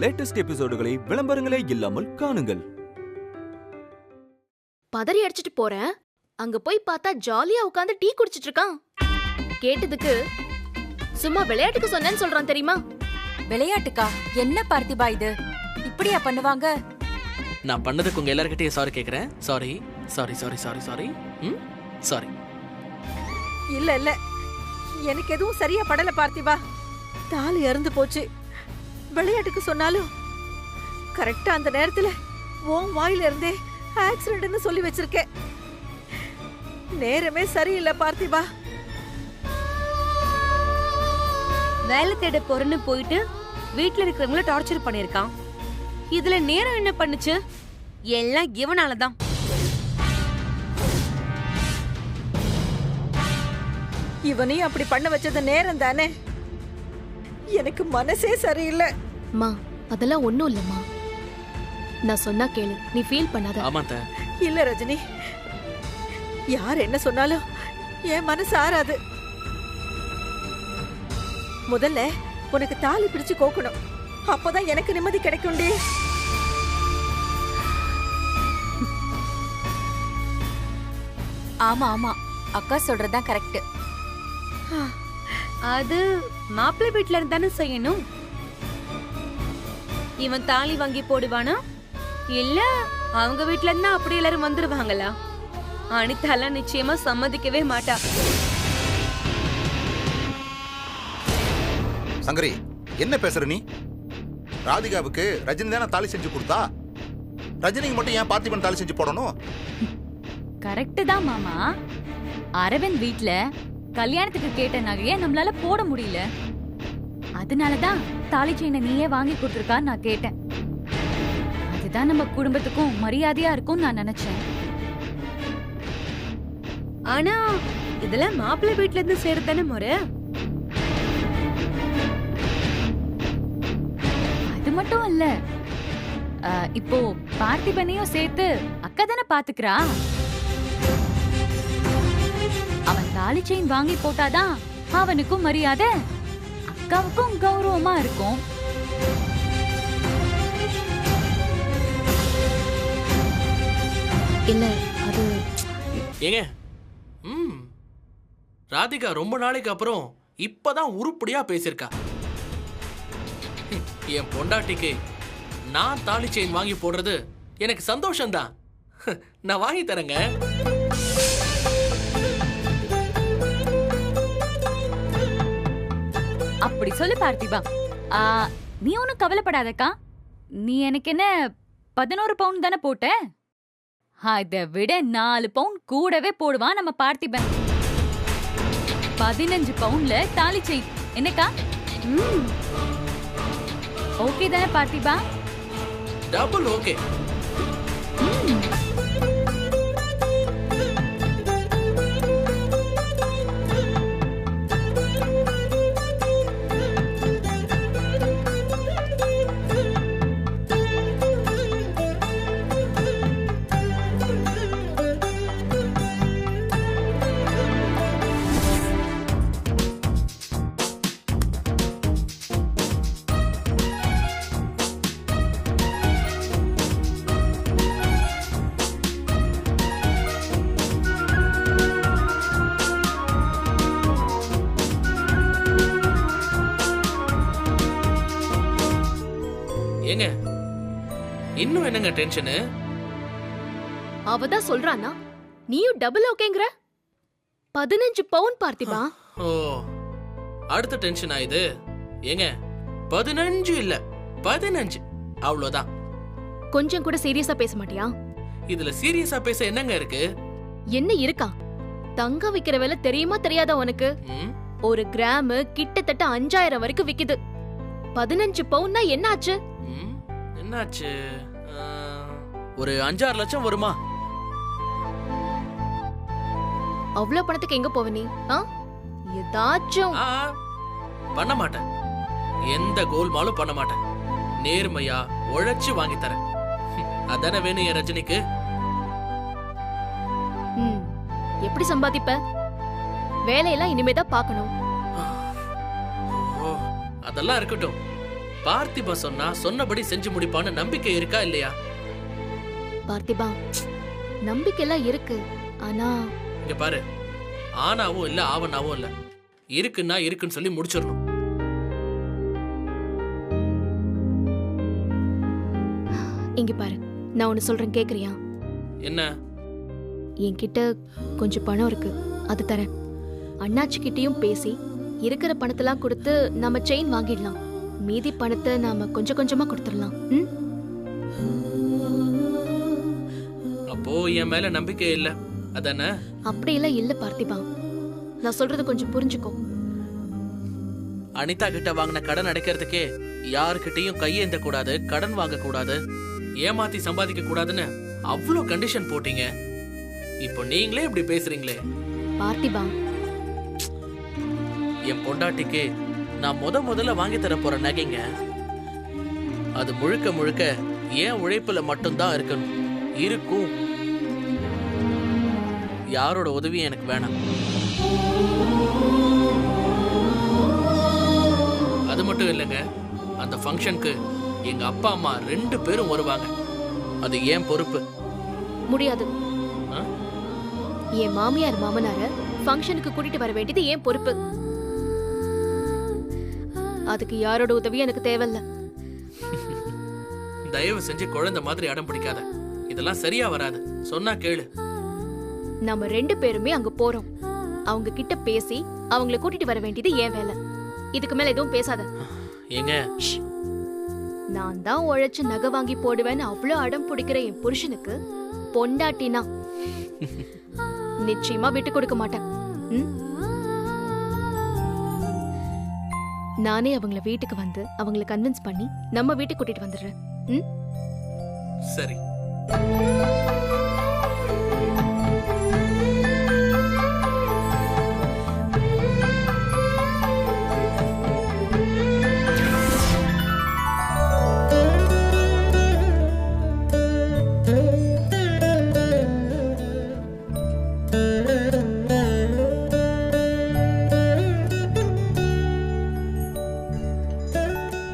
Latest எபிசோடுகளை விளம்பரங்களே இல்லாமல் காணுங்கள். பதறி அடிச்சிட்டு போறேன், அங்க போய் பார்த்தா ஜாலியா உட்கார்ந்து டீ குடிச்சிட்டு இருக்கான். கேட்டதுக்கு சும்மா விளையாட்டுக்கு சொன்னேன்னு சொல்றான் தெரியுமா? விளையாட்டுக்கா? என்ன பார்த்திபா இது, இப்படியா பண்ணுவாங்க? நான் பண்ணதுக்கு உங்க எல்லார்கிட்டயும் சாரி கேக்குறேன். Sorry sorry sorry sorry sorry sorry. இல்ல இல்ல, எனக்கு எதுவும் சரியா படல பார்த்திபா. தாலி அறுந்து போச்சு. விளையாட்டுக்கு சொன்னாலும் கரெக்டா அந்த நேரத்துல உன் வாயில இருந்தே ஆக்சிடென்ட்னு சொல்லி வச்சிருக்கேன். நேரமே சரியில்லை பார்த்திபா. வேலை தேட போறன்னு போயிட்டு வீட்டுல இருக்கிறவங்கள டார்ச்சர் பண்ணிருக்கான். இதுல நேரம் என்ன பண்ணுச்சு? எல்லாம் இவனாலதான். இவனையும் அப்படி பண்ண வச்சது நேரம் தானே. எனக்கு மனசே சரியில்லை. மா அதெல்லாம் ஒண்ணும் இல்லம்மா, நான் சொன்னா கேளு, நீ ஃபீல் பண்ணாத. ஆமாத்த. இல்ல ரஜினி, யார் என்ன சொன்னாலும் என் மனசு ஆறாது. முதல்ல உனக்கு தாலி பிடிச்சு கோக்கணும், அப்பதான் எனக்கு நிம்மதி கிடைக்கும்டி. ஆமா ஆமா, அக்கா சொல்றதுதான் கரெக்ட். அது மாப்பிள்ளை வீட்டுல இருந்தானே செய்யணும். இவன் தாலி வாங்கி போடுவானா இல்ல அவங்க வீட்டுல இருந்தா அப்படி எல்லாரும் வந்துருவாங்களா? அனிதாலாம் நிச்சயமா சம்மதிக்கவே மாட்டா. சங்கரி, என்ன பேசுற நீ? ராதிகாவுக்கு ரஜினி தானே தாலி செஞ்சு கொடுத்தா. ரஜினிக்கு மட்டும் ஏன் பார்த்திபன் தாலி செஞ்சு போடணும்? கரெக்ட் தான் மாமா. அரவிந்த் வீட்ல கல்யாணத்துக்கு கேட்ட நகைய நம்மளால போட முடியல, அதனாலதான் தாலி செயினை நீயே வாங்கி கொடுத்துருக்கா நான் கேட்டேன். அதுதான் நம்ம குடும்பத்துக்கும் மரியாதையா இருக்கும் நான் நினைச்சேன். ஆனா இதெல்லாம் மாப்பிள்ளை வீட்டுல இருந்து சேர்த்தானே முறை. அது மட்டும் இல்ல, இப்போ பார்த்திபனையும் சேர்த்து அக்கா தானே பாத்துக்கிறா. அவன் தாலி செயின் வாங்கி போட்டாதான் அவனுக்கும் மரியாதை, அக்காவுக்கும் கௌரவமா இருக்கும். இல்ல அது ஏங்க, ராதிகா ரொம்ப நாளைக்கு அப்புறம் இப்பதான் உருப்படியா பேசியிருக்கா. என் பொண்டாட்டிக்கு நான் தாலி செயின் வாங்கி போடுறது எனக்கு சந்தோஷம்தான். நான் வாங்கி தரேங்க. அப்படி சொல்லு பார்த்திபா. நீ ஒன்னும் கவலைப்படாதக்கா. நீ எனக்கு என்ன 11 பவுன் தானே போட்ட? அதை விட 4 பவுன் கூடவே போடுவான் நம்ம பார்த்திபன். 15 பவுன்ல தாலி செயின் என்னக்கா? ஓகே தானே பார்த்திபா? Double okay. ஏங்க, இன்னும் என்னங்க டென்ஷனு? அவதான் சொல்றானா, நீயும் டபுள் ஓகேங்கற? 15 பவுன் பார்த்திபா. ஓ, அடுத்த டென்ஷன் ஆயுது. ஏங்க, 15 இல்ல 15, அவ்வளவுதான். கொஞ்சம் கூட சீரியஸா பேச மாட்டியா? இதுல சீரியஸா பேச என்னங்க இருக்கு? என்ன இருக்கா? தங்க விக்கிற விலை தெரியுமா தெரியாதா உனக்கு? ஒரு கிராம் கிட்டத்தட்ட 5000 வரைக்கும் விக்குது. 15 பவுன்னா என்ன ஆச்சு? என்னாச்சு? ஒரு 5-6 லட்சம் வருமா? அவ்வளவு பணத்துக்கு எங்க போவ நீ? ஏதாச்சும் பண்ண மாட்டேன். எந்த கோல்மாலும் பண்ண மாட்டேன். நேர்மையா உழைச்சு வாங்கி தரேன். அதானே வேணும் என் ரஜினிக்கு. எப்படி சம்பாதிப்ப? வேலையெல்லாம் இனிமேதான் பாக்கணும். அதெல்லாம் இருக்கட்டும். பார்த்திபா சொன்னா சொன்னபடி செஞ்சு முடிப்பான்னு நம்பிக்கை இருக்கா இல்லையா? பார்த்திபா, நம்பிக்கைலாம் இருக்கு. ஆனா இங்க பாரு, ஆனாவும் இல்ல ஆவனாவும் இல்ல, இருக்குன்னா இருக்குன்னு சொல்லி முடிச்சிடணும். இங்க பாரு, நான் ஒன்னு சொல்றேன், கேக்குறியா? என்ன? என்கிட்ட கொஞ்சம் பணம் இருக்கு, அது தரேன். அண்ணாச்சி கிட்டயும் பேசி இருக்கிற பணத்தெல்லாம் கொடுத்து நம்ம செயின் வாங்கிடலாம். மீதி பணத்தை நாம கொஞ்சம் கொஞ்சமா கொடுத்துடலாம். அப்போ என் மேல நம்பிக்கை இல்ல அதானே? அப்படியெல்லாம் இல்ல பார்த்திபா, நான் சொல்றது கொஞ்சம் புரிஞ்சுக்கோ. அனிதா கிட்ட வாங்கின கடன் அடைக்கிறதுக்கே யாருக்கிட்டையும் கையேந்த கூடாது, கடன் வாங்க கூடாது, ஏமாத்தி சம்பாதிக்க கூடாதுன்னு அவ்வளோ கண்டிஷன் போட்டீங்க. இப்போ நீங்களே இப்படி பேசுறீங்களே. பார்த்திபா, என் பொண்டாட்டிக்கு நான் முதல்ல வாங்கி தர போற நகைங்க, அது முழுக்க முழுக்க ஏன் உழைப்புல மட்டும்தான் இருக்கணும், இருக்கும். யாரோட உதவியும் எனக்கு வேணாம். அது மட்டும் இல்லைங்க, அந்த ஃபங்க்ஷனுக்கு எங்க அப்பா அம்மா 2 பேரும் வருவாங்க. அது ஏன் பொறுப்பு. முடியாது. என் மாமியார் மாமனார ஃபங்க்ஷனுக்கு கூட்டிட்டு வர வேண்டியது ஏன் பொறுப்பு. அதுக்கு யாரோட உதவியும் எனக்கு தேவையில்ல. தயவு செஞ்சு குழந்தை மாதிரி அடம் பிடிக்காத, இதெல்லாம் சரியா வராது. சொன்னா கேளு. நம்ம 2 பேருமே அங்க போறோம். அவங்க கிட்ட பேசி அவங்கள கூட்டிட்டு வர வேண்டியது ஏன் வேலை. இதுக்கு மேல எதுவும் பேசாத. ஏங்க, நான் தான் உழைச்சு நகை வாங்கி போடுவேன்னு அவ்வளவு அடம் பிடிக்கிற என் புருஷனுக்கு பொண்டாட்டினா நிச்சயமா விட்டு கொடுக்க மாட்டேன். நானே அவங்கள வீட்டுக்கு வந்து அவங்கள கன்வின்ஸ் பண்ணி நம்ம வீட்டுக்கு கூட்டிட்டு வந்துடுறேன். சரி.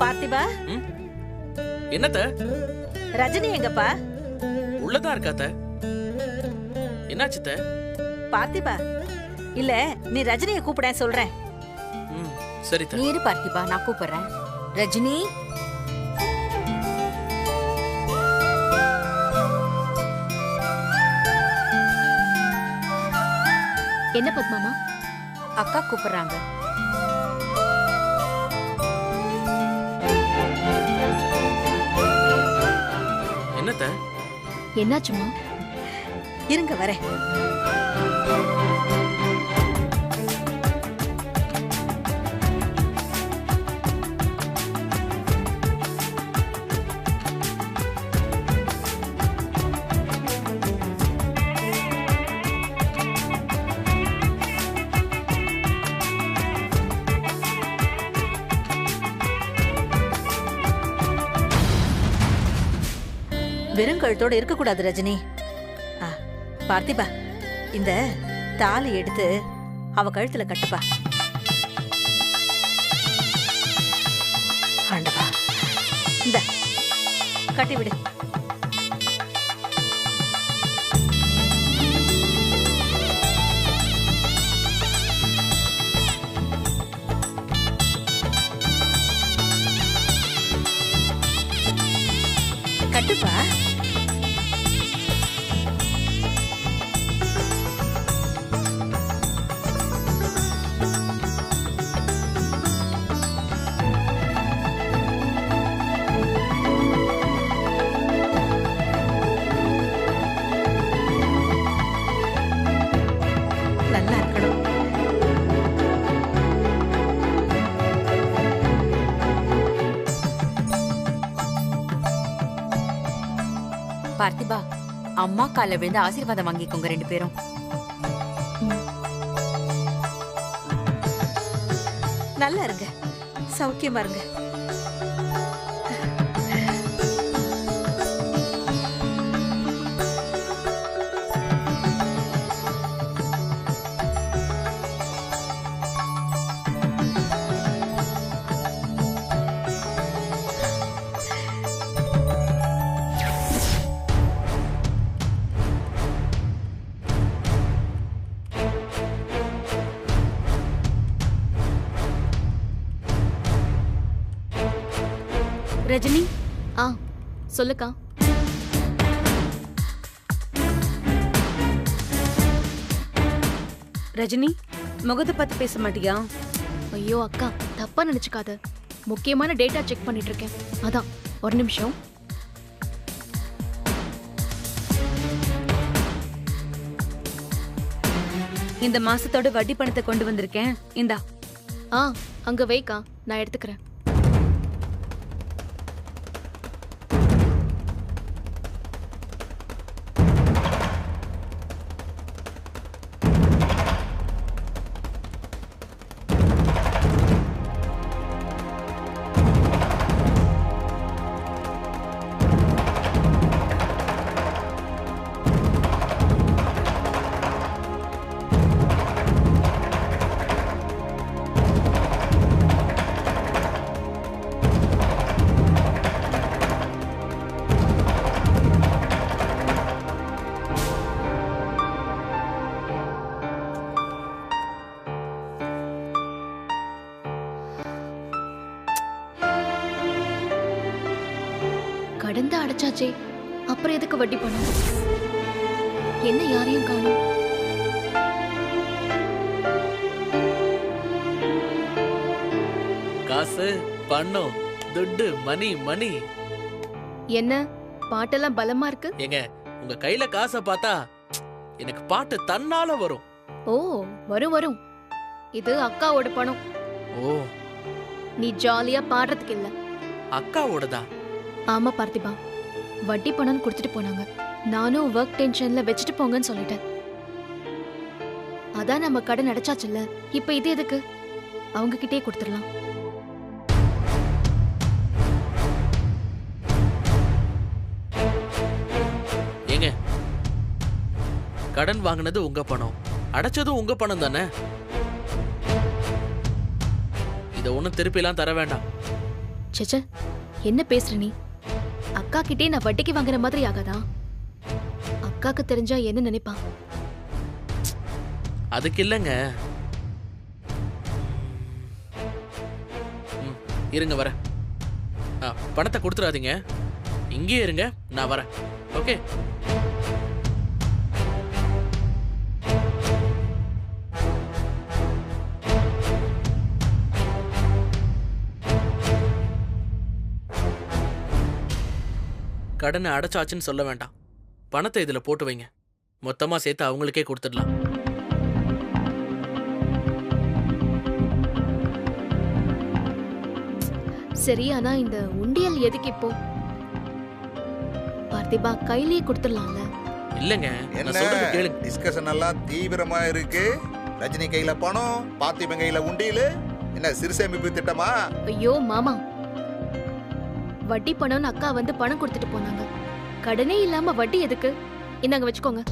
பார்த்திபா, என்னத்த? ரஜினி எங்கப்பா? உள்ளதா இருக்காத்த. என்னாச்சுத்த? பார்த்திபா, இல்ல நீ ரஜினியை கூப்பிட சொல்றேன். சரி. நீ இரு பார்த்திபா, நான் கூப்பிடுறேன். ரஜினி, என்ன பத்மாமா? அக்கா கூப்பிடுறாங்க. என்னத்த? என்னாச்சுமா? இருங்க வரேன். வெறுங்கழுத்தோட இருக்க கூடாது ரஜினி. பார்த்திபா, இந்த தாலி எடுத்து அவ கழுத்துல கட்டுப்பா. ஆண்டவா, இந்த கட்டிவிடு. கட்டுப்பா. நல்லா இருக்கணும். பார்த்திபா, அம்மா கால விழுந்து ஆசீர்வாதம் வாங்கிக்கோங்க 2 பேரும். நல்லா இருங்க, சௌக்கியமா இருங்க. ரஜினி, ஆ சொல்லுக்கா. ரஜினி முகத்தை பார்த்து பேச மாட்டியா? ஐயோ அக்கா, தப்பா நினைச்சுக்காத. முக்கியமான டேட்டா செக் பண்ணிட்டு இருக்கேன். அதான் ஒரு நிமிஷம். இந்த மாசத்தோட வட்டி பணத்தை கொண்டு வந்திருக்கேன், இந்தா. ஆ அங்க வைக்கா, நான் எடுத்துக்கிறேன். கடன் தான் அடைச்சாச்சே, அப்புறம் எதுக்கு வட்டி பணம்? என்ன யாரையும் காணோம்? காசு, பணம், துட்டு, மணி மணி. என்ன பாட்டெல்லாம் பலமா இருக்கு? ஏங்க, உங்க கையில காசை பார்த்தா எனக்கு பாட்டு தன்னால வரும். ஓ வரும் வரும். இது அக்காவோட பணம். ஓ, நீ ஜாலியா பாடுறதுக்கு இல்ல. அக்காவோடதா? ஆமா பார்த்திபா, வட்டி பணம் கொடுத்துட்டு போனாங்க. நானும் ஒர்க் டென்ஷன்ல வச்சுட்டு போங்கன்னு சொல்லிட்டேன். அதான் நம்ம கடன் அடைச்சாச்சுல்ல, இப்ப இது எதுக்கு? அவங்க கிட்டே கொடுத்துடலாம். ஏங்க, கடன் வாங்கினது உங்க பணம், அடைச்சதும் உங்க பணம் தானே. இத ஒண்ணும் திருப்பிலாம் தர வேண்டாம். சேச்சே, என்ன பேசுற நீ? அக்கா கிட்டே நான் வட்டிக்கு வாங்குற மாதிரி ஆகாதா? அக்காக்கு தெரிஞ்சா என்ன நினைப்பா? அதுக்கு இல்லைங்க. இருங்க வரேன். பணத்தை கொடுத்துடாதீங்க, இங்கே இருங்க, நான் வரேன். ஓகே. கடனை அடைச்சாச்சுன்னு சொல்ல வேண்டாம். பணத்தை இதுல போட்டு வைங்க, மொத்தமா சேர்த்து அவங்களுக்கே கொடுத்துடலாம். சரி, ஆனா இந்த உண்டியல் எதுக்கு இப்போ? பார்த்திபா, கையிலேயே கொடுத்துடலாம்ல. இல்லங்க, நான் சொல்றது கேளுங்க. டிஸ்கஷன் எல்லாம் தீவிரமா இருக்கு. ரஜினி கையில பணம், பார்த்திபன் கையில உண்டியல். என்ன சிறுசேமிப்பு திட்டமா? ஐயோ மாமா, வட்டி பணம்னு அக்கா வந்து பணம் கொடுத்துட்டு போனாங்க. கடனே இல்லாம வட்டி எதுக்கு? இந்தாங்க வச்சுக்கோங்க.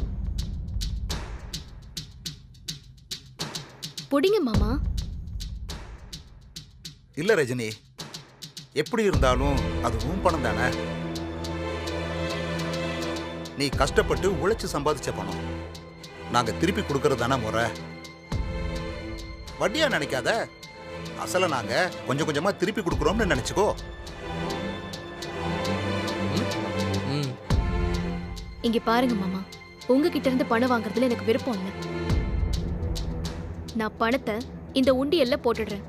புடிங்க மாமா. இல்ல ரஜினி, எப்படி இருந்தாலும் அது உன் பணம் தானே. நீ கஷ்டப்பட்டு உழைச்சு சம்பாதிச்ச பணம் நாங்க திருப்பி கொடுக்கறது தானே முறை. வட்டியா நினைக்காத, அசல நாங்க கொஞ்சம் கொஞ்சமா திருப்பி கொடுக்கறோம்னு நினைச்சுக்கோ. இங்க பாருங்க மாமா, உங்ககிட்ட இருந்து பணம் வாங்குறதுல எனக்கு விருப்பம் இல்லை. நான் பணத்தை இந்த உண்டியல்ல போட்டுடுறேன்.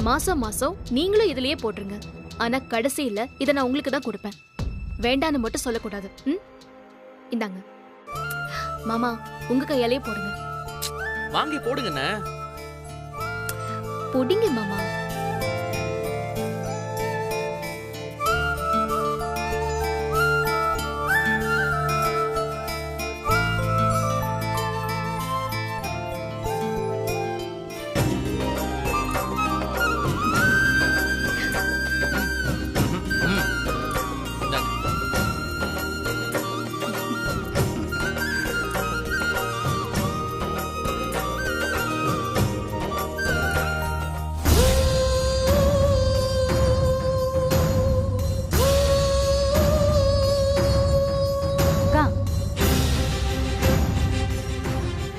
மாசம் மாசம் நீங்களும் இதுலயே போட்டுருங்க. ஆனா கடைசியில இதை நான் உங்களுக்கு தான் கொடுப்பேன். வேண்டான்னு மட்டும் சொல்லக்கூடாது. இந்தாங்க மாமா, உங்க கையாலேயே போடுங்க. வாங்கி போடுங்கண்ணே. புடிங்க மாமா.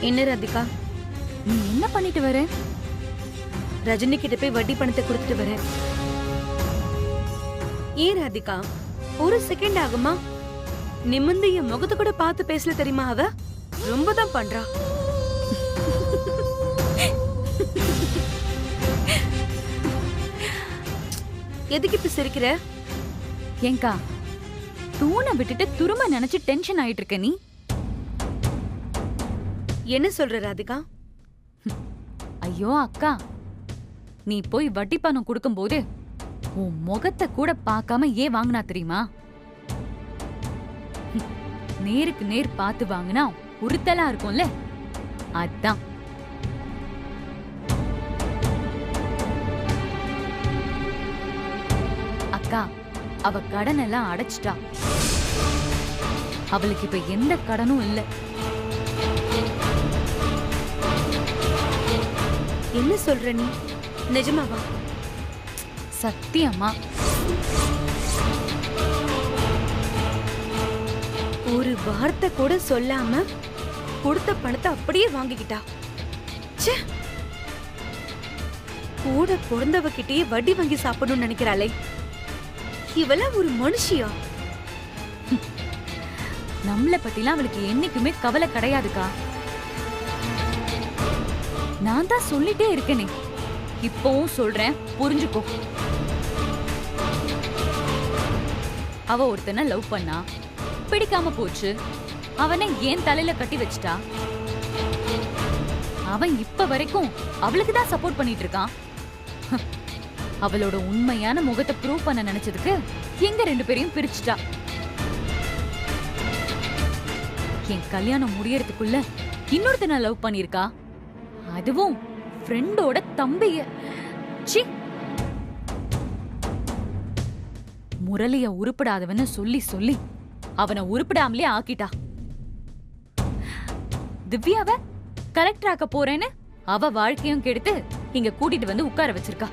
என்ன ராதிகா, நீ என்ன பண்ணிட்டு வர? ரஜினி கிட்ட போய் வட்டி பணத்தை கொடுத்துட்டு வரேன். ஏன் ராதிகா, ஒரு செகண்ட் ஆகுமா? நிமிந்து என் முகத்தை கூட பார்த்து பேசல தெரியுமா? அவ ரொம்ப தான் பண்றா. எதுக்கு இப்ப சிரிக்கிற? ஏங்கா தூணை விட்டுட்டு துரும்ப நினைச்சு டென்ஷன் ஆயிட்டு இருக்க நீ. என்ன சொல்ற ராதிகா? ஐயோ அக்கா, நீ போய் வட்டி பணம் கொடுக்கும்போது உன் முகத்தை கூட பார்க்காம ஏன் வாங்கினா தெரியுமா? நேருக்கு நேர் பார்த்து வாங்கினா உறுத்தலா இருக்கும்ல, அதான். அக்கா, அவ கடன் எல்லாம் அடைச்சிட்டா. அவளுக்கு இப்ப எந்த கடனும் இல்ல. என்ன சொல்ற நீ? நிஜமாவா? சத்தியமா. ஒரு வார்த்தை கூட சொல்லாம கொடுத்த பணத்தை அப்படியே வாங்கிக்கிட்டா. ச்சே, கூட பிறந்தவகிட்டயே வட்டி வாங்கி சாப்பிடணும்னு நினைக்கிறாளே, இவெல்லாம் ஒரு மனுஷியா? நம்மள பத்திலாம் அவளுக்கு என்னைக்குமே கவலை கிடையாதுக்கா. நான் தான் சொல்லிட்டே இருக்கேனே, இப்பவும் சொல்றேன், புரிஞ்சுக்கோ. அவ ஒருத்தனை லவ் பண்ணா, பிடிக்காம போச்சு, அவனை ஏன் தலையில கட்டி வச்சிட்டா. அவன் இப்ப வரைக்கும் அவளுக்கு தான் சப்போர்ட் பண்ணிட்டு இருக்கான். அவளோட உண்மையான முகத்தை ப்ரூவ் பண்ண நினைச்சதுக்கு எங்க 2 பேரையும் பிரிச்சுட்டா. என் கல்யாணம் முடியறதுக்குள்ள இன்னொருத்தனை லவ் பண்ணிருக்கா, அதுவும் ஃப்ரெண்டோட தம்பிய. சி, முரளிய உருப்படாதவன்னு சொல்லி சொல்லி அவனை உருப்படாமலே ஆக்கிட்டா. திவ்யாவ கலெக்டர் ஆக்க போறேன்னு அவ வாழ்க்கையும் கெடுத்து இங்க கூட்டிட்டு வந்து உட்கார வச்சிருக்கா.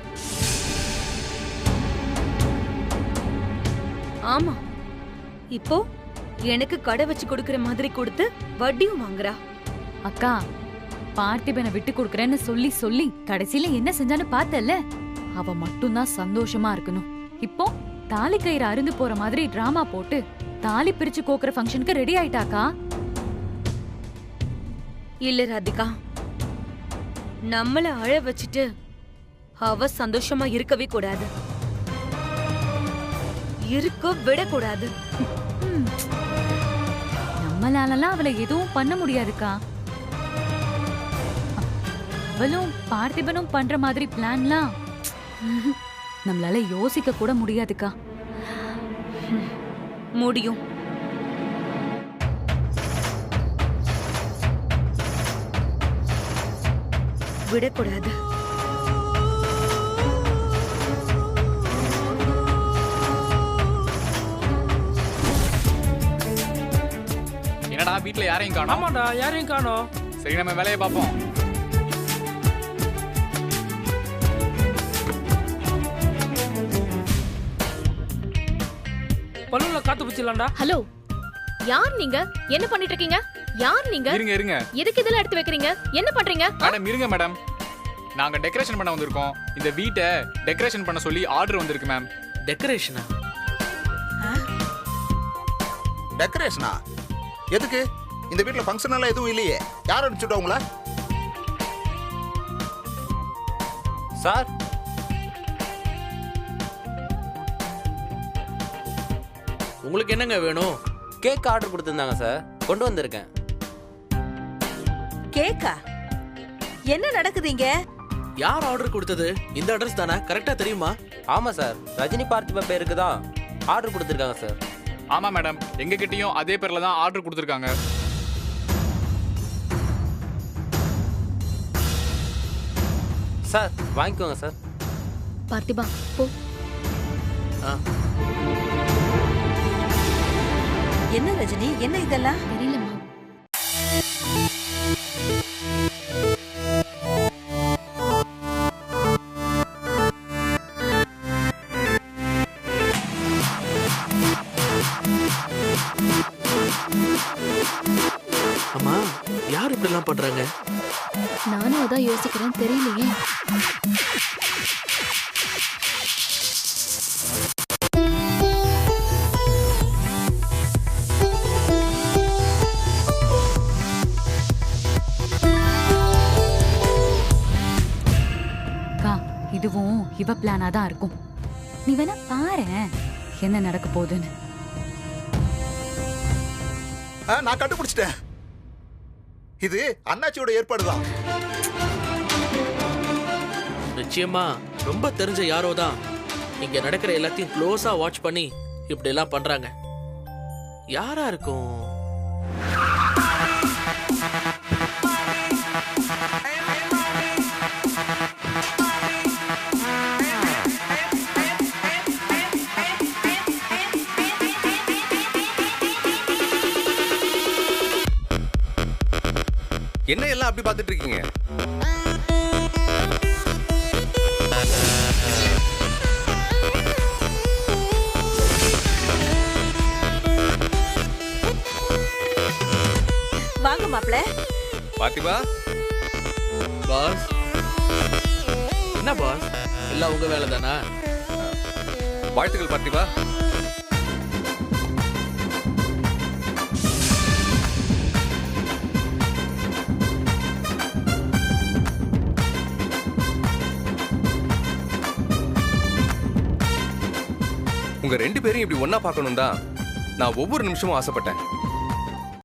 ஆமா, இப்போ எனக்கு கடை வச்சு கொடுக்கற மாதிரி கொடுத்து வட்டியும் வாங்குறா. அக்கா, பார்த்திபனை விட்டு கொடுக்கறேன்னு சொல்லி சொல்லி கடைசியில என்ன செஞ்சான்னு பார்த்தல. அவ மட்டும்தான் சந்தோஷமா இருக்கணும். இப்போ தாலி கயிறு அருந்து போற மாதிரி டிராமா போட்டு தாலி பிரிச்சு கோக்குற ஃபங்க்ஷனுக்கு ரெடி ஆயிட்டாக்கா. இல்ல ராதிகா, நம்மள அழ வச்சுட்டு அவ சந்தோஷமா இருக்கவே கூடாது, இருக்க விடக்கூடாது. நம்மளாலலாம் அவளை எதுவும் பண்ண முடியாதுக்கா. அவளும் பார்த்திபனும் பண்ற மாதிரி பிளான்லாம் நம்மளால யோசிக்க கூட முடியாதுக்கா. முடியும். விடக்கூடாது. என்னடா வீட்ல யாரையும் காணோம்? ஆமாடா, யாரையும் காணோம். சரி, நம்ம வேலையை பார்ப்போம். பல்லுல காத்து பிடிச்சிடலாம்டா. ஹலோ, யார் நீங்க? என்ன பண்ணிட்டு இருக்கீங்க? யார் நீங்க? இருங்க. எதுக்கு இதெல்லாம் எடுத்து வைக்கிறீங்க? என்ன பண்றீங்க? மேடம் இருங்க மேடம். நாங்க டெக்கரேஷன் பண்ண வந்திருக்கோம். இந்த வீட்டை டெக்கரேஷன் பண்ண சொல்லி ஆர்டர் வந்திருக்கு மேம். டெக்கரேஷனா? டெக்கரேஷனா? எதுக்கு? இந்த வீட்ல ஃபங்க்ஷன் எல்லாம் எதுவும் இல்லையே. யார் அனுப்பிச்சுட்டா உங்கள? சார், உங்களுக்கு என்னங்க வேணும்? கேக் ஆர்டர் கொடுத்திருந்தாங்க சார், கொண்டு வந்திருக்கேன். கேக்கா? என்ன நடக்குதுங்க? யார் ஆர்டர் கொடுத்தது? இந்த அட்ரஸ் தானே? கரெக்டா தெரியுமா? ஆமா சார், ரஜினி பார்த்திபா பேருக்கு தான் ஆர்டர் கொடுத்திருக்காங்க சார். ஆமா மேடம், எங்க கிட்டயும் அதே பேர்ல தான் ஆர்டர் கொடுத்திருக்காங்க. சார் வாங்கிக்கோங்க சார். பார்த்திபா, போ. என்ன ரஜினி, என்ன இதெல்லாம்? தெரியலம்மா. அம்மா, யார் இப்படி எல்லாம் பண்றாங்க? நானும் அதான் யோசிக்கிறேன், தெரியலையே. இவ பிளானா தான் இருக்கும். நீ வேணா பாரேன் என்ன நடக்க போகுதுன்னு. நான் கண்டுபிடிச்சிட்டேன். இது அண்ணாச்சியோட ஏற்பாடுதான். நிச்சயமா ரொம்ப தெரிஞ்ச யாரோ தான் இங்க நடக்கிற எல்லாத்தையும் க்ளோஸா வாட்ச் பண்ணி இப்படி எல்லாம் பண்றாங்க. யாரா இருக்கும்? என்ன எல்லாம் அப்படி பார்த்துட்டு இருக்கீங்க? வாங்க மாப்ள. பார்த்திபா. பாஸ் என்ன பாஸ், எல்லாம் உங்க வேலை தானா? வாழ்த்துக்கள் பார்த்திபா. உங்க 2 பேரையும் இப்படி ஒன்னா பார்க்கணும் தான் நான் ஒவ்வொரு நிமிஷமும் ஆசைப்பட்டேன்.